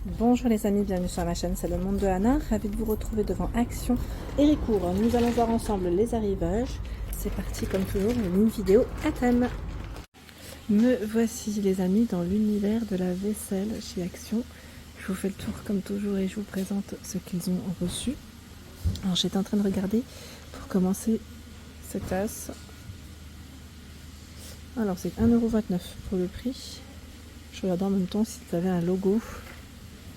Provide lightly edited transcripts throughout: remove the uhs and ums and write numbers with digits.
Bonjour les amis, bienvenue sur ma chaîne, c'est le monde de Anna, ravi de vous retrouver devant Action Héricourt. Nous allons voir ensemble les arrivages. C'est parti comme toujours, une vidéo à thème. Me voici les amis dans l'univers de la vaisselle chez Action. Je vous fais le tour comme toujours et je vous présente ce qu'ils ont reçu. Alors j'étais en train de regarder pour commencer cette tasse. Alors c'est 1,29 € pour le prix. Je regardais en même temps s'ils avaient un logo.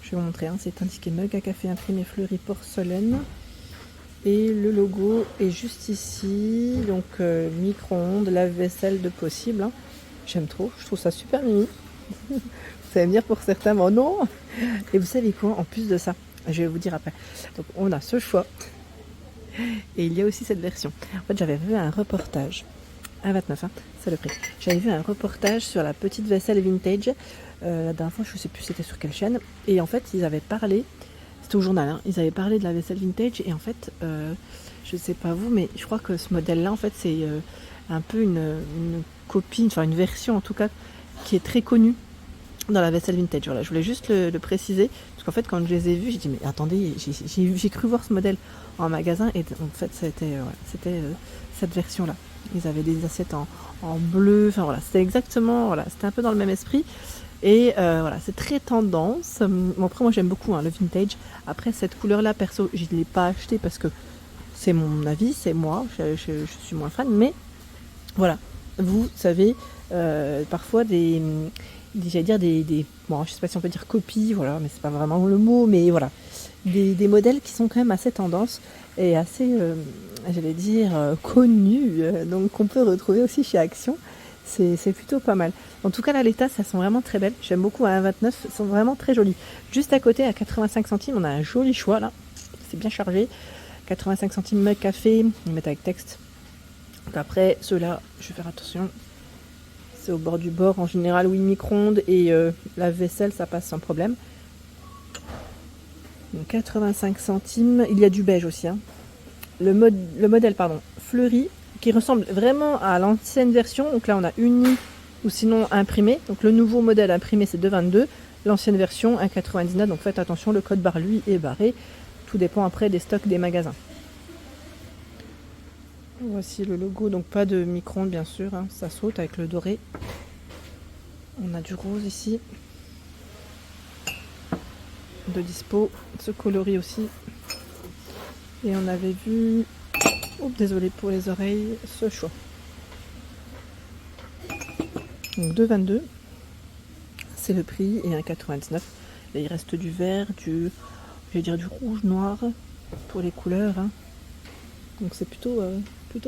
Je vais vous montrer, c'est indiqué mug à café imprimé fleuri porcelaine. Et le logo est juste ici. Donc micro-ondes, lave-vaisselle de possible. J'aime trop, je trouve ça super mimi. Vous allez me dire pour certains, mais oh non. Et vous savez quoi, en plus de ça, je vais vous dire après. Donc on a ce choix. Et il y a aussi cette version. En fait, j'avais vu un reportage. 1,29 €, c'est le prix. J'avais vu un reportage sur la petite vaisselle vintage. La dernière fois, je ne sais plus c'était sur quelle chaîne. Et en fait, ils avaient parlé, c'était au journal, ils avaient parlé de la vaisselle vintage. Et en fait, je ne sais pas vous, mais je crois que ce modèle-là, en fait, c'est un peu une copie, enfin une version en tout cas, qui est très connue dans la vaisselle vintage. Voilà, je voulais juste le préciser. Parce qu'en fait, quand je les ai vus, j'ai dit, mais attendez, j'ai cru voir ce modèle en magasin. Et en fait, c'était cette version-là. Ils avaient des assiettes en bleu, enfin voilà, c'était exactement, voilà, c'était un peu dans le même esprit. Et voilà, c'est très tendance. Bon, après, moi j'aime beaucoup le vintage. Après, cette couleur-là, perso, je ne l'ai pas acheté parce que c'est mon avis, c'est moi, je suis moins fan. Mais voilà, vous savez, parfois j'allais dire bon, je sais pas si on peut dire copies, voilà, mais c'est pas vraiment le mot, mais voilà, des modèles qui sont quand même assez tendance et assez, j'allais dire, connus, donc qu'on peut retrouver aussi chez Action. C'est plutôt pas mal. En tout cas, là, les tasses, elles sont vraiment très belles. J'aime beaucoup à 1,29 €, elles sont vraiment très jolies. Juste à côté, à 85 centimes, on a un joli choix, là. C'est bien chargé. 85 centimes mug café, ils mettent avec texte. Donc après, ceux-là, je vais faire attention. C'est au bord du bord, en général, oui, micro-ondes et la vaisselle, ça passe sans problème. Donc 85 centimes. Il y a du beige aussi. Le modèle, fleuri, qui ressemble vraiment à l'ancienne version. Donc là, on a uni ou sinon imprimé. Donc le nouveau modèle imprimé, c'est 2,22 €. L'ancienne version, 1,99 €. Donc faites attention, le code barre, lui, est barré. Tout dépend après des stocks des magasins. Voici le logo. Donc pas de micro-ondes, bien sûr. Ça saute avec le doré. On a du rose ici. De dispo. Ce coloris aussi. Et on avait vu... Oh, désolé pour les oreilles, ce choix. Donc 2,22 €, c'est le prix, et 1,99 €. Et il reste du vert, je vais dire du rouge, noir, pour les couleurs. Donc c'est plutôt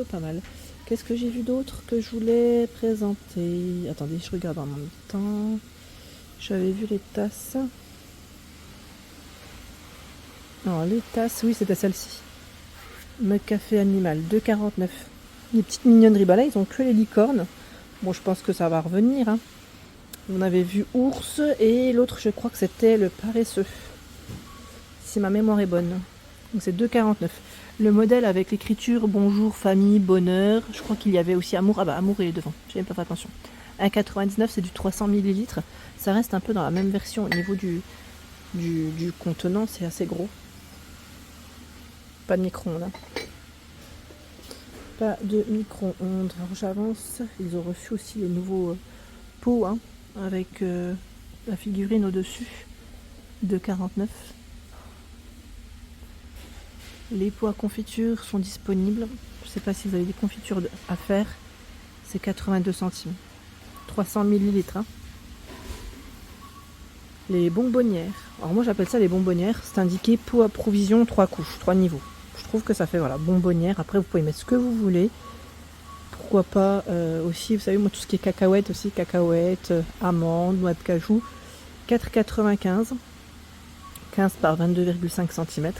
pas mal. Qu'est-ce que j'ai vu d'autre que je voulais présenter? Attendez, je regarde en même temps. J'avais vu les tasses. Alors les tasses, oui, c'était celle-ci. Mug café animal, 2,49 €. Les petites mignonneries, là, ils ont que les licornes. Bon, je pense que ça va revenir. On avait vu ours et l'autre, je crois que c'était le paresseux. Si ma mémoire est bonne. Donc c'est 2,49 €. Le modèle avec l'écriture bonjour, famille, bonheur. Je crois qu'il y avait aussi amour. Ah bah, amour, il est devant. J'ai même pas fait attention. 1,99 €, c'est du 300 ml. Ça reste un peu dans la même version au niveau du contenant. C'est assez gros. Pas de micro-ondes. Pas de micro-ondes. Alors j'avance. Ils ont reçu aussi les nouveaux pots avec la figurine au-dessus. 2,49 €. Les pots à confiture sont disponibles. Je ne sais pas si vous avez des confitures à faire. C'est 82 centimes. 300 ml. Les bonbonnières. Alors moi j'appelle ça les bonbonnières. C'est indiqué pot à provision 3 couches, 3 niveaux. Je trouve que ça fait bonbonnière. Après vous pouvez mettre ce que vous voulez. Pourquoi pas aussi, vous savez, moi tout ce qui est cacahuètes aussi, cacahuètes, amandes, noix de cajou. 4,95 €. 15 par 22,5 cm.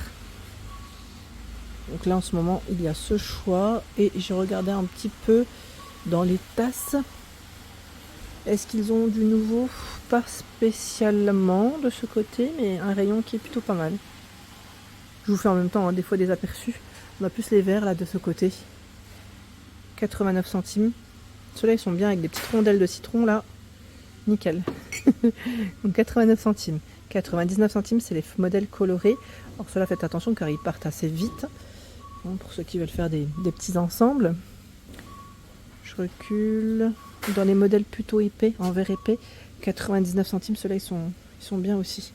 Donc là en ce moment il y a ce choix. Et j'ai regardé un petit peu dans les tasses. Est-ce qu'ils ont du nouveau? Pas spécialement de ce côté, mais un rayon qui est plutôt pas mal. Je vous fais en même temps des fois des aperçus. On a plus les verts là de ce côté. 89 centimes. Ceux-là ils sont bien avec des petites rondelles de citron là. Nickel. Donc 89 centimes. 99 centimes, c'est les modèles colorés. Alors cela, faites attention car ils partent assez vite. Bon, pour ceux qui veulent faire des petits ensembles. Je recule. Dans les modèles plutôt épais, en verre épais, 99 centimes, ceux-là ils sont bien aussi.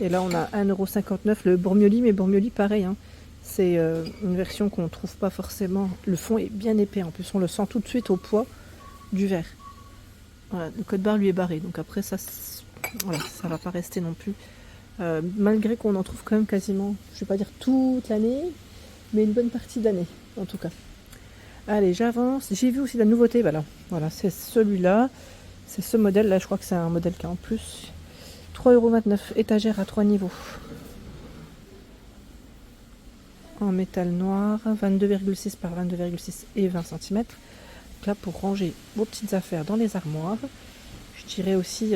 Et là on a 1,59 € le Bormioli, mais Bormioli pareil, hein. C'est une version qu'on ne trouve pas forcément. Le fond est bien épais, en plus on le sent tout de suite au poids du verre. Voilà, le code barre lui est barré, donc après ça, voilà, ça va pas rester non plus. Malgré qu'on en trouve quand même quasiment, je vais pas dire toute l'année, mais une bonne partie d'année en tout cas. Allez, j'avance. J'ai vu aussi la nouveauté. Voilà, c'est celui-là. C'est ce modèle-là. Je crois que c'est un modèle qui est en plus. 3,29 €. Étagère à 3 niveaux. En métal noir. 22,6 par 22,6 et 20 cm. Donc là, pour ranger vos petites affaires dans les armoires. Je dirais aussi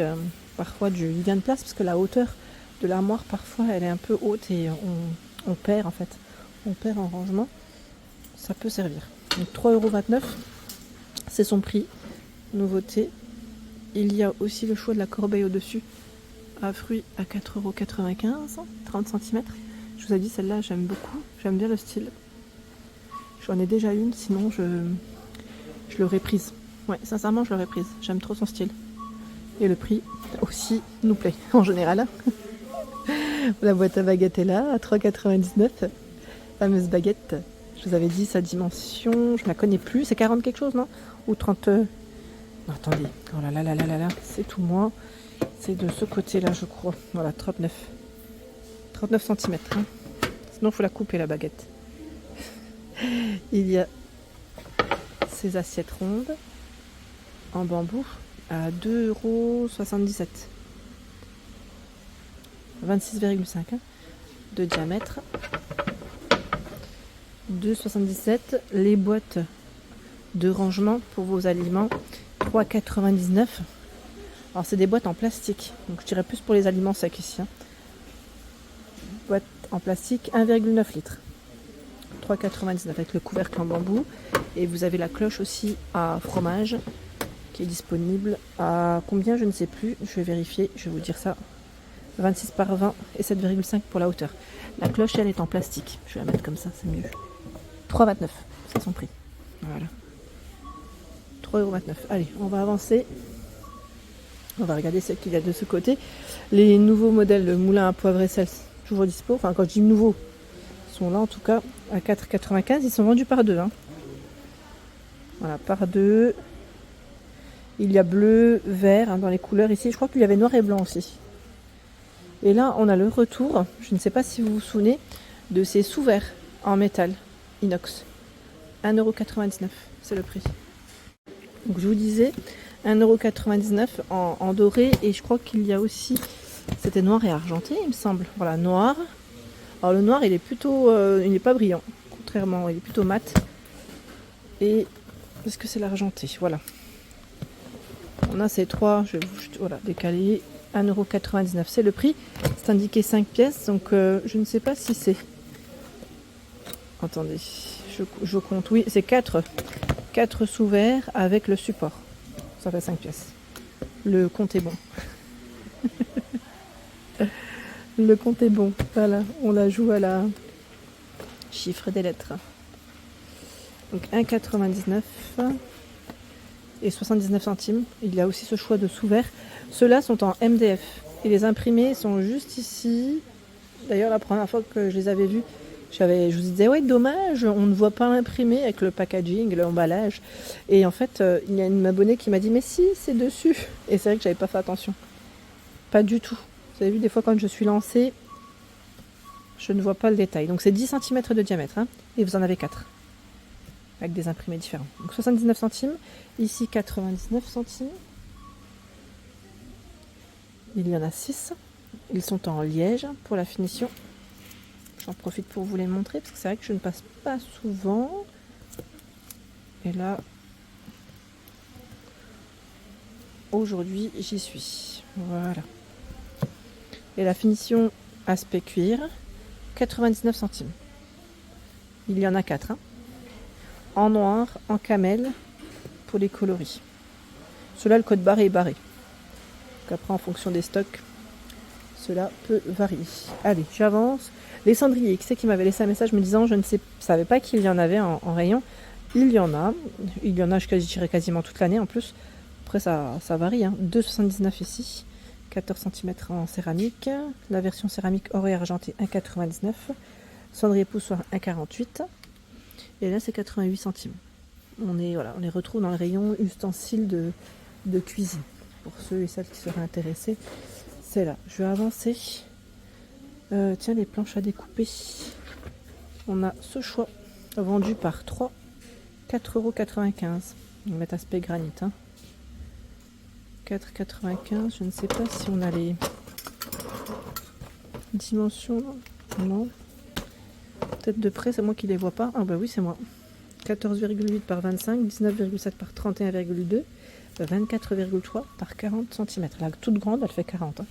parfois du gain de place parce que la hauteur de l'armoire, parfois, elle est un peu haute et on perd en fait. On perd en rangement. Ça peut servir. Donc 3,29 €, c'est son prix. Nouveauté. Il y a aussi le choix de la corbeille au-dessus. À fruits à 4,95 €, 30 cm. Je vous ai dit, celle-là, j'aime beaucoup. J'aime bien le style. J'en ai déjà une, sinon je l'aurais prise. Ouais, sincèrement, je l'aurais prise. J'aime trop son style. Et le prix aussi nous plaît, en général. La boîte à baguettes est là, à 3,99 €. Fameuse baguette. Je vous avais dit sa dimension, je ne la connais plus, c'est 40 quelque chose, non? Ou 30... Non, attendez, oh là là là là là là, c'est tout moi. C'est de ce côté-là, je crois. Voilà, 39 cm. Hein. Sinon, il faut la couper, la baguette. Il y a ces assiettes rondes en bambou à 2,77 €. 26,5 hein, de diamètre. 2,77 €. Les boîtes de rangement pour vos aliments, 3,99 €. Alors c'est des boîtes en plastique, donc je dirais plus pour les aliments secs ici. Hein. Boîte en plastique, 1,9 litres. 3,99 € avec le couvercle en bambou. Et vous avez la cloche aussi à fromage qui est disponible à combien, je ne sais plus. Je vais vérifier, je vais vous dire ça. 26 par 20 et 7,5 pour la hauteur. La cloche, elle est en plastique. Je vais la mettre comme ça, c'est mieux. 3,29 €, c'est son prix. Voilà. 3,29 €. Allez, on va avancer. On va regarder ce qu'il y a de ce côté. Les nouveaux modèles de moulin à poivre et sel, toujours dispo. Enfin, quand je dis nouveaux, ils sont là en tout cas à 4,95 €. Ils sont vendus par deux. Hein. Voilà, par deux. Il y a bleu, vert hein, dans les couleurs ici. Je crois qu'il y avait noir et blanc aussi. Et là, on a le retour, je ne sais pas si vous vous souvenez, de ces sous-verres en métal inox. 1,99 €, c'est le prix. Donc je vous disais, 1,99 € en doré. Et je crois qu'il y a aussi, c'était noir et argenté, il me semble. Voilà, noir. Alors le noir, il est plutôt, il n'est pas brillant. Contrairement, il est plutôt mat. Et est-ce que c'est l'argenté? Voilà. On a ces trois, je vais vous décaler. 1,99 €, c'est le prix. C'est indiqué 5 pièces, donc je ne sais pas si c'est... Attendez, je compte. Oui, c'est 4 sous-verres avec le support. Ça fait 5 pièces. Le compte est bon. Le compte est bon. Voilà, on la joue à la chiffre des lettres. Donc 1,99 € et 79 centimes. Il y a aussi ce choix de sous-verres. Ceux-là sont en MDF et les imprimés sont juste ici. D'ailleurs, la première fois que je les avais vus, je vous disais, ouais, dommage, on ne voit pas l'imprimé avec le packaging, l'emballage. Et en fait, il y a une abonnée qui m'a dit, mais si, c'est dessus. Et c'est vrai que j'avais pas fait attention. Pas du tout. Vous avez vu, des fois, quand je suis lancée, je ne vois pas le détail. Donc, c'est 10 cm de diamètre. Hein, et vous en avez 4. Avec des imprimés différents. Donc, 79 centimes. Ici, 99 centimes. Il y en a 6. Ils sont en liège pour la finition. J'en profite pour vous les montrer parce que c'est vrai que je ne passe pas souvent. Et là, aujourd'hui, j'y suis. Voilà. Et la finition aspect cuir, 99 centimes. Il y en a 4. Hein. En noir, en camel, pour les coloris. Cela, le code barré est barré. Donc après, en fonction des stocks, cela peut varier. Allez, j'avance. Les cendriers, qui c'est qui m'avait laissé un message me disant je ne savais pas qu'il y en avait en rayon. Il y en a, je dirais quasiment toute l'année en plus. Après ça varie, hein. 2,79 ici, 14 cm en céramique. La version céramique or et argenté 1,99. Cendrier poussoir 1,48. Et là c'est 88 centimes. On les retrouve dans le rayon ustensiles de cuisine. Pour ceux et celles qui seraient intéressés, c'est là. Je vais avancer. Tiens, les planches à découper. On a ce choix vendu par 3, 4,95 €. On va mettre aspect granit. Hein. 4,95 €. Je ne sais pas si on a les dimensions. Non. Peut-être de près, c'est moi qui les vois pas. Ah bah oui, c'est moi. 14,8 par 25, 19,7 par 31,2, 24,3 par 40 cm. La toute grande, elle fait 40. Hein.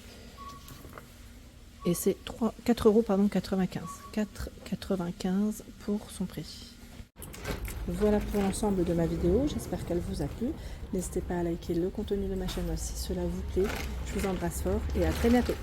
Et c'est 4,95 €. 4,95 € pour son prix. Voilà pour l'ensemble de ma vidéo. J'espère qu'elle vous a plu. N'hésitez pas à liker le contenu de ma chaîne si cela vous plaît. Je vous embrasse fort et à très bientôt.